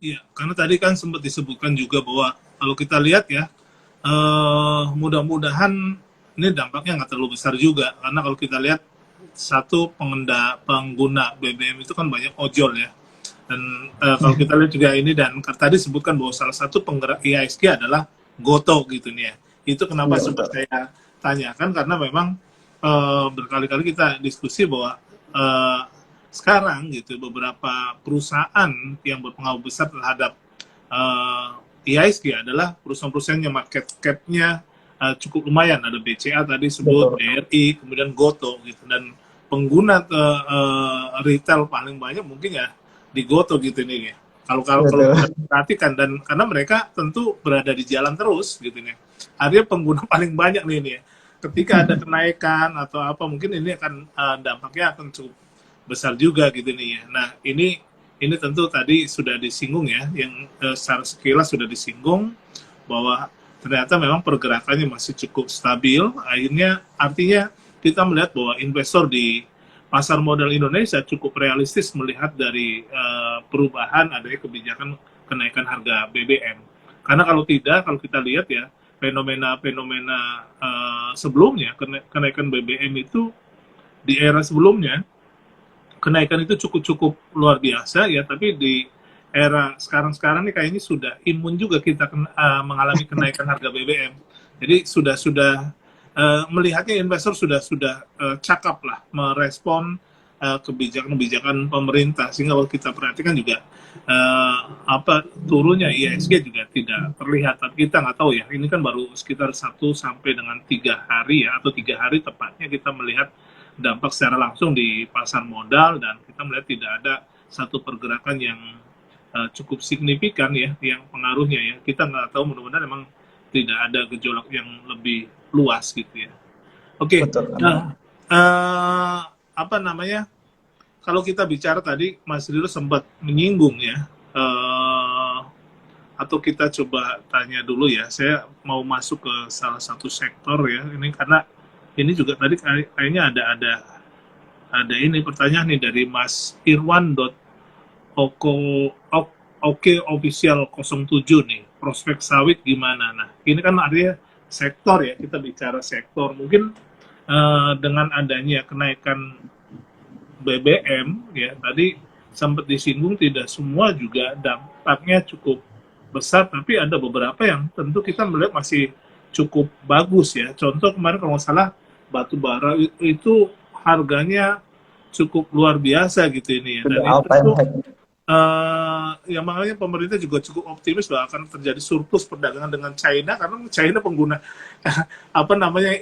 Iya, karena tadi kan sempat disebutkan juga bahwa kalau kita lihat ya, mudah-mudahan ini dampaknya nggak terlalu besar juga, karena kalau kita lihat satu pengguna BBM itu kan banyak ojol ya, dan kalau kita lihat juga ini dan tadi sebutkan bahwa salah satu penggerak IHSG adalah Goto gitu nih ya. Itu kenapa Iya sempat betul. saya tanyakan karena memang berkali-kali kita diskusi bahwa eh, sekarang gitu beberapa perusahaan yang berpengaruh besar terhadap IHSG adalah perusahaan-perusahaan yang market cap-nya cukup lumayan. Ada BCA tadi sebut, Betul. BRI, kemudian Goto gitu. Dan pengguna retail paling banyak mungkin ya di Goto gitu nih ya. Kalau Betul. kita perhatikan dan karena mereka tentu berada di jalan terus gitu nih. Artinya pengguna paling banyak nih ini ya. Ketika ada kenaikan atau apa mungkin ini akan dampaknya akan cukup besar juga gitu nih ya. Nah, ini tentu tadi sudah disinggung ya, yang secara sekilas sudah disinggung bahwa ternyata memang pergerakannya masih cukup stabil. Akhirnya artinya kita melihat bahwa investor di pasar modal Indonesia cukup realistis melihat dari perubahan adanya kebijakan kenaikan harga BBM. Karena kalau tidak, kalau kita lihat ya fenomena-fenomena sebelumnya kenaikan BBM itu di era sebelumnya kenaikan itu cukup-cukup luar biasa ya, tapi di era sekarang-sekarang nih kayaknya sudah imun juga kita mengalami kenaikan harga BBM. Jadi sudah melihatnya investor sudah cakap lah merespon kebijakan-kebijakan pemerintah sehingga kalau kita perhatikan juga apa turunnya IHSG juga tidak terlihat. Tapi kita nggak tahu ya, ini kan baru sekitar 1 sampai dengan 3 hari ya, atau 3 hari tepatnya kita melihat dampak secara langsung di pasar modal dan kita melihat tidak ada satu pergerakan yang cukup signifikan ya yang pengaruhnya ya kita nggak tahu mudah-mudahan memang tidak ada gejolak yang lebih luas gitu ya. Oke, Betul. nah apa namanya kalau kita bicara tadi Mas Rilo sempat menyinggung ya atau kita coba tanya dulu ya saya mau masuk ke salah satu sektor ya ini karena ini juga tadi kayaknya ada ini pertanyaan nih dari Mas Irwan Oke official 07 nih prospek sawit gimana. Nah ini kan artinya sektor ya kita bicara sektor mungkin dengan adanya kenaikan BBM ya tadi sempat disinggung tidak semua juga dampaknya cukup besar tapi ada beberapa yang tentu kita melihat masih cukup bagus ya. Contoh kemarin kalau nggak salah batu bara itu harganya cukup luar biasa gitu ini ya. Dan Sudah itu all time tentu high. yang makanya pemerintah juga cukup optimis bahwa akan terjadi surplus perdagangan dengan China karena China pengguna apa namanya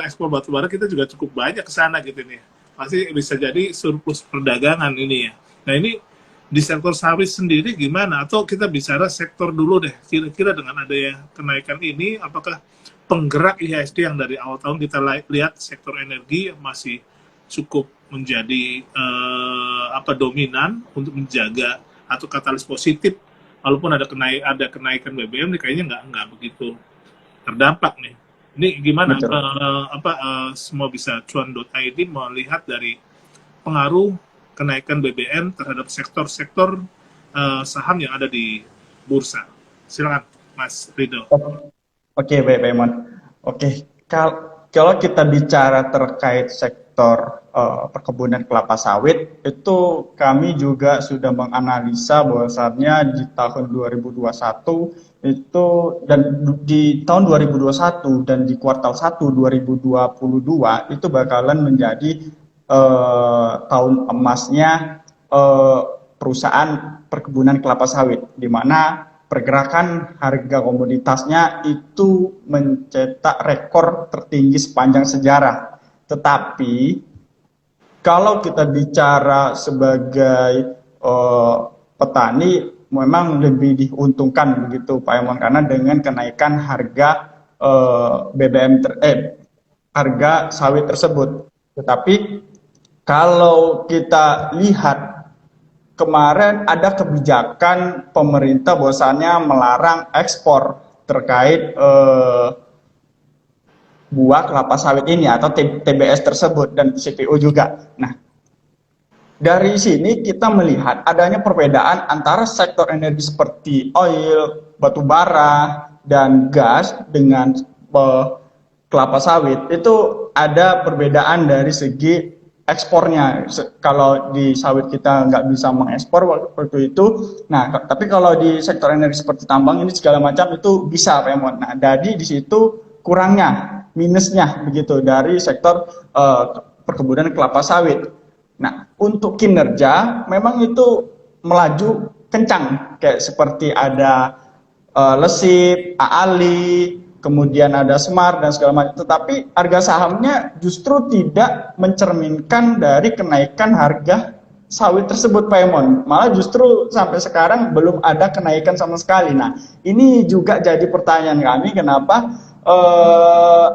ekspor batu bara kita juga cukup banyak ke sana gitu nih. Pasti bisa jadi surplus perdagangan ini ya. Nah ini di sektor sawit sendiri gimana? Atau kita bicara sektor dulu deh. Kira-kira dengan adanya kenaikan ini, apakah penggerak IHSG yang dari awal tahun kita lihat sektor energi masih cukup menjadi dominan untuk menjaga atau katalis positif, walaupun ada kenaikan BBM, nih kayaknya nggak begitu terdampak nih. Ini gimana? Betul. Semua bisa cuan.id melihat dari pengaruh kenaikan BBM terhadap sektor-sektor saham yang ada di bursa. Silakan, Mas Rido. Oke, baik, Pak Iman. Oke, kalau kita bicara terkait sektor perkebunan kelapa sawit, itu kami juga sudah menganalisa bahwasannya di tahun 2021 itu dan di tahun 2021 dan di kuartal 1 2022 itu bakalan menjadi tahun emasnya eh, perusahaan perkebunan kelapa sawit, di mana pergerakan harga komoditasnya itu mencetak rekor tertinggi sepanjang sejarah. Tetapi kalau kita bicara sebagai petani, memang lebih diuntungkan begitu Pak Emon karena dengan kenaikan harga BBM harga sawit tersebut. Tetapi kalau kita lihat kemarin ada kebijakan pemerintah bahwasannya melarang ekspor terkait buah kelapa sawit ini atau TBS tersebut dan CPO juga. Nah, dari sini kita melihat adanya perbedaan antara sektor energi seperti oil, batu bara, dan gas dengan kelapa sawit. Itu ada perbedaan dari segi ekspornya. Kalau di sawit kita nggak bisa mengekspor waktu itu, nah tapi kalau di sektor energi seperti tambang ini segala macam itu bisa, Pak Emon. Nah, jadi di situ kurangnya, minusnya begitu dari sektor perkebunan kelapa sawit. Nah, untuk kinerja memang itu melaju kencang, kayak seperti ada Lesip, Aali, kemudian ada Smart dan segala macam. Tetapi harga sahamnya justru tidak mencerminkan dari kenaikan harga sawit tersebut, Pak Emon. Malah justru sampai sekarang belum ada kenaikan sama sekali. Nah, ini juga jadi pertanyaan kami, kenapa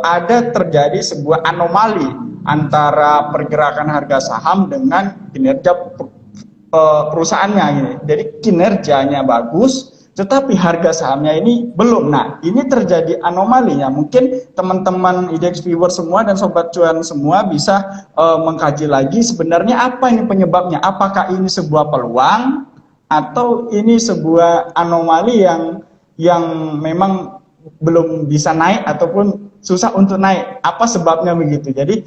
ada terjadi sebuah anomali antara pergerakan harga saham dengan kinerja perusahaannya ini. Jadi kinerjanya bagus, tetapi harga sahamnya ini belum. Nah, ini terjadi anomalinya. Mungkin teman-teman IDX viewer semua dan Sobat Cuan semua bisa mengkaji lagi sebenarnya apa ini penyebabnya. Apakah ini sebuah peluang atau ini sebuah anomali yang memang belum bisa naik ataupun susah untuk naik. Apa sebabnya begitu? Jadi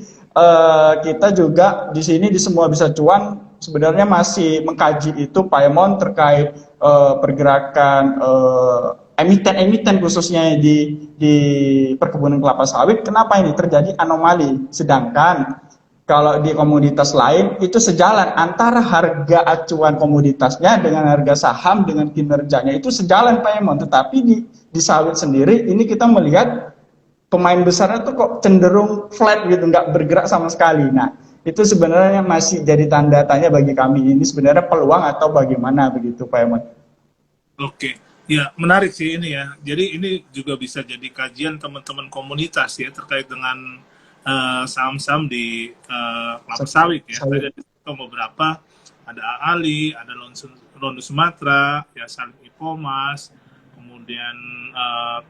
kita juga di sini di Semua Bisa Cuan sebenarnya masih mengkaji itu, Pak Emon, terkait pergerakan emiten-emiten khususnya di perkebunan kelapa sawit. Kenapa ini terjadi anomali? Sedangkan kalau di komoditas lain itu sejalan, antara harga acuan komoditasnya dengan harga saham dengan kinerjanya itu sejalan, Pak Emon. Tetapi di sawit sendiri ini kita melihat pemain besarnya tuh kok cenderung flat gitu, nggak bergerak sama sekali. Nah, itu sebenarnya masih jadi tanda tanya bagi kami, ini sebenarnya peluang atau bagaimana begitu, Pak Emon? Oke, ya menarik sih ini ya. Jadi ini juga bisa jadi kajian teman-teman komunitas ya terkait dengan saham-saham di kelapa sawit ya. Tadi ada beberapa, ada Ali, ada Londo Sumatera, ya Salim Ipomas, kemudian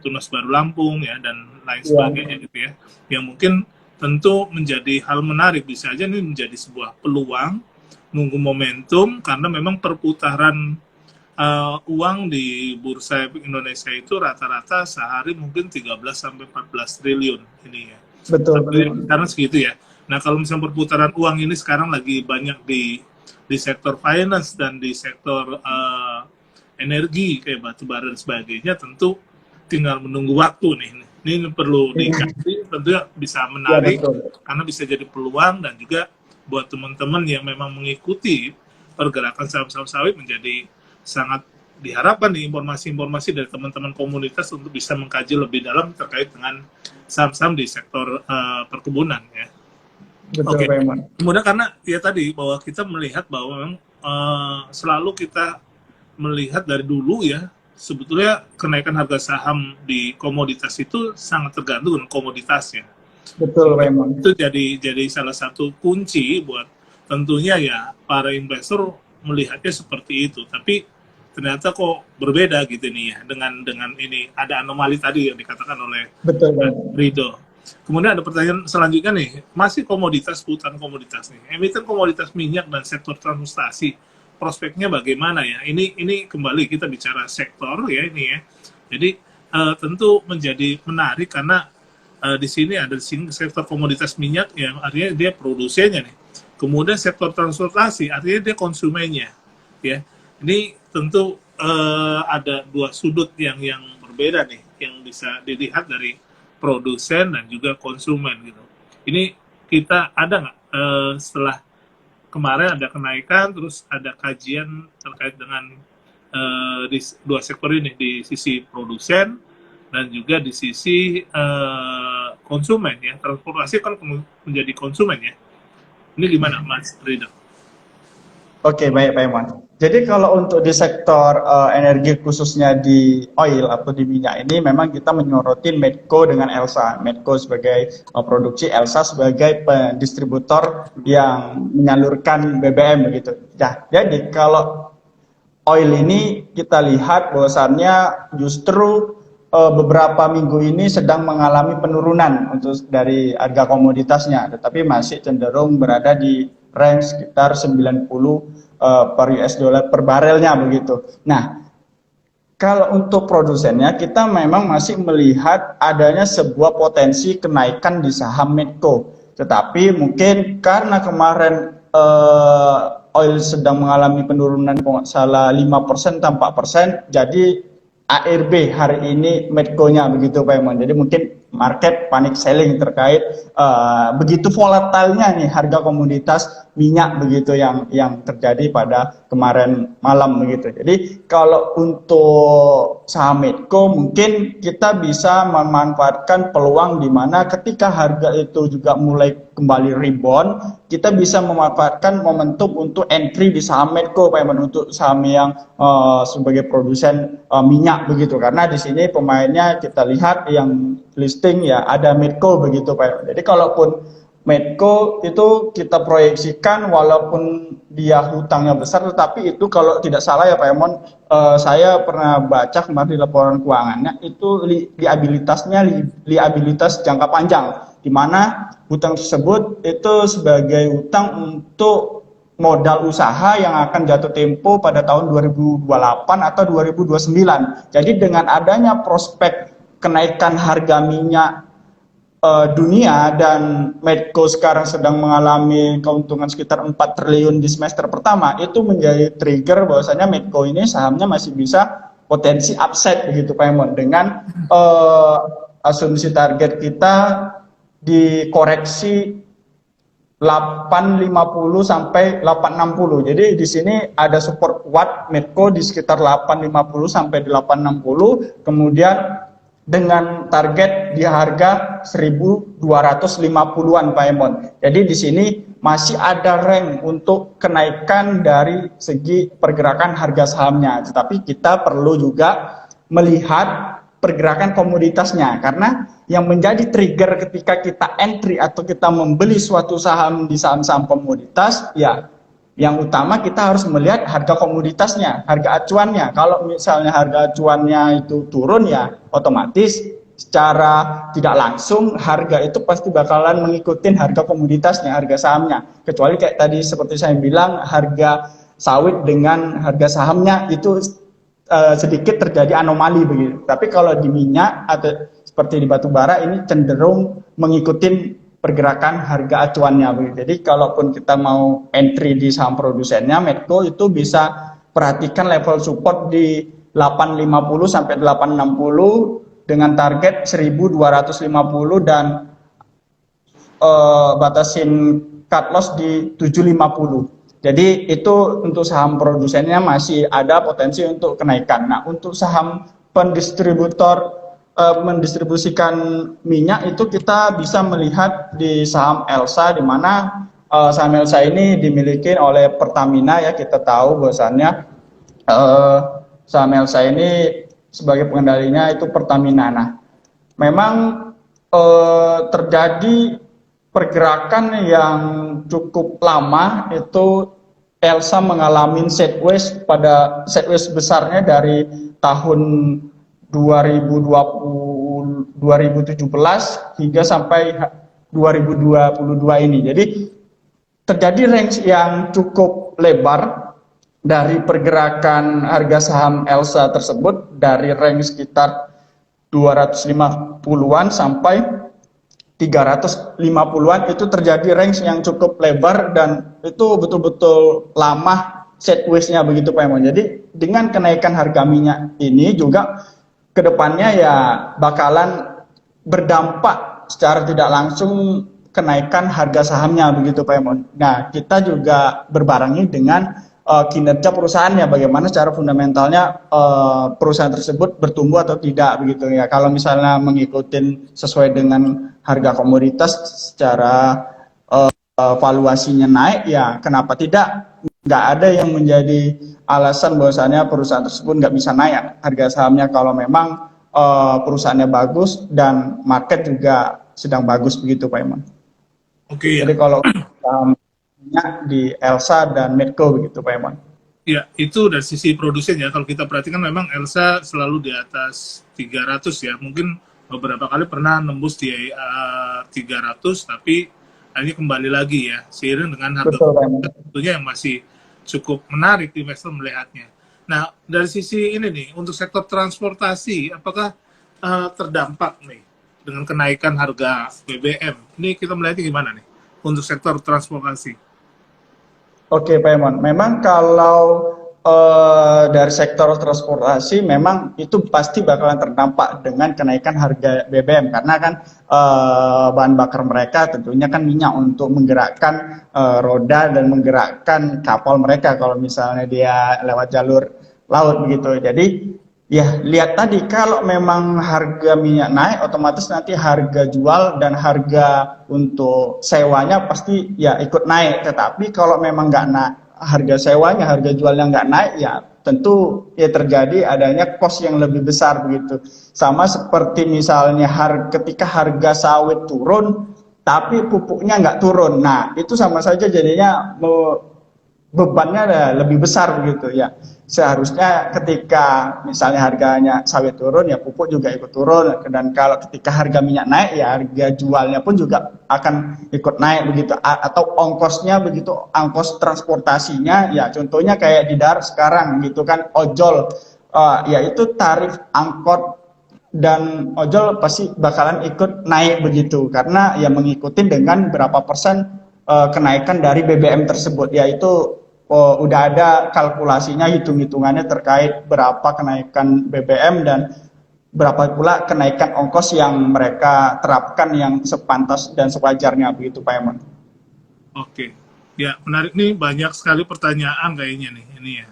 Tunas Baru Lampung ya, dan lain sebagainya gitu ya. Yang mungkin tentu menjadi hal menarik, bisa aja ini menjadi sebuah peluang, nunggu momentum, karena memang perputaran uang di Bursa Efek Indonesia itu rata-rata sehari mungkin 13-14 triliun ini ya. Betul. Karena segitu ya. Nah, kalau misalnya perputaran uang ini sekarang lagi banyak di sektor finance dan di sektor energi kayak batu bara dan sebagainya, tentu tinggal menunggu waktu nih. Ini perlu dikaji, tentunya bisa menarik ya, karena bisa jadi peluang, dan juga buat teman-teman yang memang mengikuti pergerakan saham-saham sawit menjadi sangat diharapkan nih informasi-informasi dari teman-teman komunitas untuk bisa mengkaji lebih dalam terkait dengan saham-saham di sektor perkebunan ya. Betul, Pak Emon. Kemudian karena ya tadi bahwa kita melihat bahwa memang selalu kita melihat dari dulu ya, sebetulnya kenaikan harga saham di komoditas itu sangat tergantung dengan komoditasnya. Betul, Pak Emon. Itu jadi salah satu kunci buat tentunya ya para investor melihatnya seperti itu. Tapi ternyata kok berbeda gitu nih ya, dengan ini ada anomali tadi yang dikatakan oleh Rido. Kemudian ada pertanyaan selanjutnya nih, masih komoditas, seputar komoditas nih, emiten komoditas minyak dan sektor transportasi, prospeknya bagaimana ya? Ini kembali kita bicara sektor ya ini ya. Jadi tentu menjadi menarik karena di sini ada sektor komoditas minyak yang artinya dia produsennya nih. Kemudian sektor transportasi artinya dia konsumennya ya. Ini tentu ada dua sudut yang berbeda nih yang bisa dilihat dari produsen dan juga konsumen gitu. Ini kita ada nggak setelah kemarin ada kenaikan, terus ada kajian terkait dengan di dua sektor ini, di sisi produsen dan juga di sisi konsumen ya. Transportasi kan menjadi konsumen ya. Ini gimana Mas Rido? Oke, baik Pak Iman. Jadi kalau untuk di sektor energi khususnya di oil atau di minyak ini memang kita menyoroti Medco dengan Elsa. Medco sebagai produksi, Elsa sebagai pendistributor yang menyalurkan BBM begitu. Nah, jadi kalau oil ini kita lihat bahwasannya justru beberapa minggu ini sedang mengalami penurunan untuk dari harga komoditasnya, tetapi masih cenderung berada di range sekitar 90 per US dollar per barelnya begitu. Nah, kalau untuk produsennya kita memang masih melihat adanya sebuah potensi kenaikan di saham Medco, tetapi mungkin karena kemarin oil sedang mengalami penurunan kalau nggak salah 5% atau 4%, jadi ARB hari ini Medco-nya begitu Pak Iman. Jadi mungkin market panic selling terkait begitu volatilnya nih harga komoditas minyak begitu yang terjadi pada kemarin malam begitu. Jadi kalau untuk saham Medco mungkin kita bisa memanfaatkan peluang di mana ketika harga itu juga mulai kembali rebound, kita bisa memanfaatkan momentum untuk entry di saham Medco Pak Iman, untuk saham yang sebagai produsen minyak begitu, karena di sini pemainnya kita lihat yang listing ya ada Medco begitu Pak Iman. Jadi kalaupun Medco itu kita proyeksikan walaupun dia hutangnya besar, tetapi itu kalau tidak salah ya Pak Emon, saya pernah baca kemarin di laporan keuangannya itu liabilitas jangka panjang, di mana hutang tersebut itu sebagai hutang untuk modal usaha yang akan jatuh tempo pada tahun 2028 atau 2029. Jadi dengan adanya prospek kenaikan harga minyak dunia dan Medco sekarang sedang mengalami keuntungan sekitar 4 triliun di semester pertama, itu menjadi trigger bahwasanya Medco ini sahamnya masih bisa potensi upside begitu Pak Emon, dengan asumsi target kita dikoreksi 850 sampai 860. Jadi di sini ada support kuat Medco di sekitar 850 sampai 860, kemudian dengan target di harga 1250-an Pak Emon. Jadi di sini masih ada range untuk kenaikan dari segi pergerakan harga sahamnya. Tetapi kita perlu juga melihat pergerakan komoditasnya, karena yang menjadi trigger ketika kita entry atau kita membeli suatu saham di saham-saham komoditas, ya yang utama kita harus melihat harga komoditasnya, harga acuannya. Kalau misalnya harga acuannya itu turun, ya otomatis secara tidak langsung harga itu pasti bakalan mengikuti harga komoditasnya, harga sahamnya. Kecuali kayak tadi seperti saya bilang, harga sawit dengan harga sahamnya itu sedikit terjadi anomali begitu. Tapi kalau di minyak atau seperti di batu bara ini cenderung mengikuti pergerakan harga acuannya begitu. Jadi kalaupun kita mau entry di saham produsennya Medco, itu bisa perhatikan level support di 850 sampai 860 dengan target 1250 dan batasin cut loss di 750. Jadi itu untuk saham produsennya masih ada potensi untuk kenaikan. Nah, untuk saham pendistributor mendistribusikan minyak itu kita bisa melihat di saham Elsa, di mana saham Elsa ini dimiliki oleh Pertamina ya. Kita tahu bahwasannya saham Elsa ini sebagai pengendalinya itu Pertamina. Nah, memang terjadi pergerakan yang cukup lama, itu Elsa mengalami sideways besarnya dari tahun 2017 hingga sampai 2022 ini. Jadi terjadi range yang cukup lebar dari pergerakan harga saham Elsa tersebut, dari range sekitar 250-an sampai 350-an. Itu terjadi range yang cukup lebar dan itu betul-betul lama sideways-nya begitu Pak Emon. Jadi dengan kenaikan harga minyak ini juga kedepannya ya bakalan berdampak secara tidak langsung kenaikan harga sahamnya begitu Pak Emon. Nah, kita juga berbarengi dengan kinerja perusahaannya, bagaimana secara fundamentalnya perusahaan tersebut bertumbuh atau tidak begitu ya. Kalau misalnya mengikuti sesuai dengan harga komoditas secara valuasinya naik, ya kenapa tidak? Nggak ada yang menjadi alasan bahwasanya perusahaan tersebut nggak bisa naik harga sahamnya kalau memang perusahaannya bagus dan market juga sedang bagus begitu Pak Iman. Oke. Jadi kalau di Elsa dan Medco begitu Pak Iman. Ya, itu dari sisi produsen ya. Kalau kita perhatikan memang Elsa selalu di atas 300 ya. Mungkin beberapa kali pernah nembus di 300, tapi akhirnya kembali lagi ya. Seiring dengan harga Betul, Pak Iman. tentunya yang masih cukup menarik investor melihatnya. Nah, dari sisi ini nih, untuk sektor transportasi, apakah terdampak nih dengan kenaikan harga BBM? Ini kita melihatnya gimana nih untuk sektor transportasi? Oke, Pak Iman. Memang kalau dari sektor transportasi memang itu pasti bakalan terdampak dengan kenaikan harga BBM karena kan bahan bakar mereka tentunya kan minyak untuk menggerakkan roda dan menggerakkan kapal mereka kalau misalnya dia lewat jalur laut begitu. Jadi ya lihat tadi kalau memang harga minyak naik otomatis nanti harga jual dan harga untuk sewanya pasti ya ikut naik. Tetapi kalau memang nggak naik harga sewanya, harga jualnya nggak naik ya tentu ya terjadi adanya cost yang lebih besar begitu. Sama seperti misalnya ketika harga sawit turun tapi pupuknya nggak turun. Nah itu sama saja jadinya bebannya lebih besar begitu ya. Seharusnya ketika misalnya harganya sawit turun ya pupuk juga ikut turun dan kalau ketika harga minyak naik ya harga jualnya pun juga akan ikut naik begitu atau ongkosnya begitu ongkos transportasinya ya contohnya kayak di darat sekarang gitu kan ojol yaitu tarif angkot dan ojol pasti bakalan ikut naik begitu karena ya mengikuti dengan berapa persen kenaikan dari BBM tersebut yaitu udah ada kalkulasinya hitung-hitungannya terkait berapa kenaikan BBM dan berapa pula kenaikan ongkos yang mereka terapkan yang sepantas dan sewajarnya begitu Pak Eman. Oke, ya menarik nih, banyak sekali pertanyaan kayaknya nih ini ya.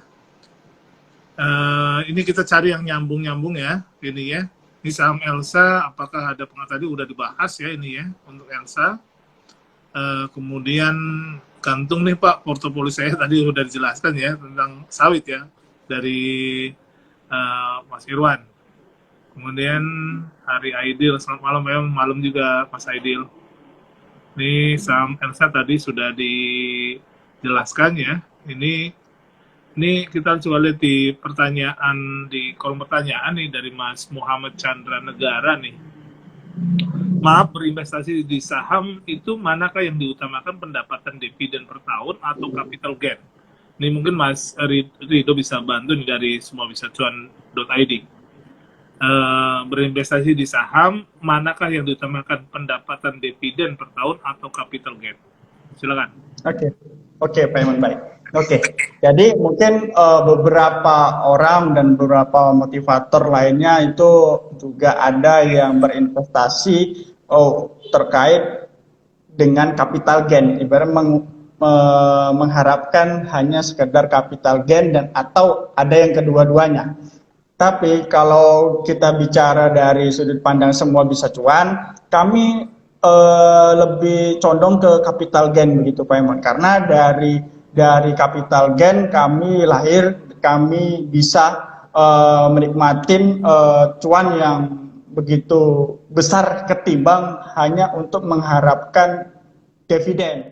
Ini kita cari yang nyambung-nyambung ya, ini ya. Ini saham Elsa, apakah ada tadi udah dibahas ya ini ya untuk Elsa. Kemudian gantung nih Pak, portofolio saya tadi udah dijelaskan ya tentang sawit ya dari Mas Irwan. Kemudian Hari Aidil, selamat malam ya, malam juga Mas Aidil. Ini saham Elsa tadi sudah dijelaskan ya. Ini kita coba lihat di pertanyaan di kolom pertanyaan nih dari Mas Muhammad Chandra Negara nih. Maaf, berinvestasi di saham itu manakah yang diutamakan pendapatan dividen per tahun atau capital gain? Ini mungkin Mas Rido bisa bantu nih dari semuabisacuan.id. Berinvestasi di saham manakah yang diutamakan pendapatan dividen per tahun atau capital gain? Silakan. Oke, Pak Iman, baik. Oke, jadi mungkin beberapa orang dan beberapa motivator lainnya itu juga ada yang berinvestasi terkait dengan capital gain, ibarat mengharapkan hanya sekedar capital gain dan atau ada yang kedua-duanya. Tapi kalau kita bicara dari sudut pandang semua bisa cuan, kami lebih condong ke capital gain begitu Pak Iman, karena dari capital gain kami lahir, kami bisa menikmatin cuan yang begitu besar ketimbang hanya untuk mengharapkan dividen.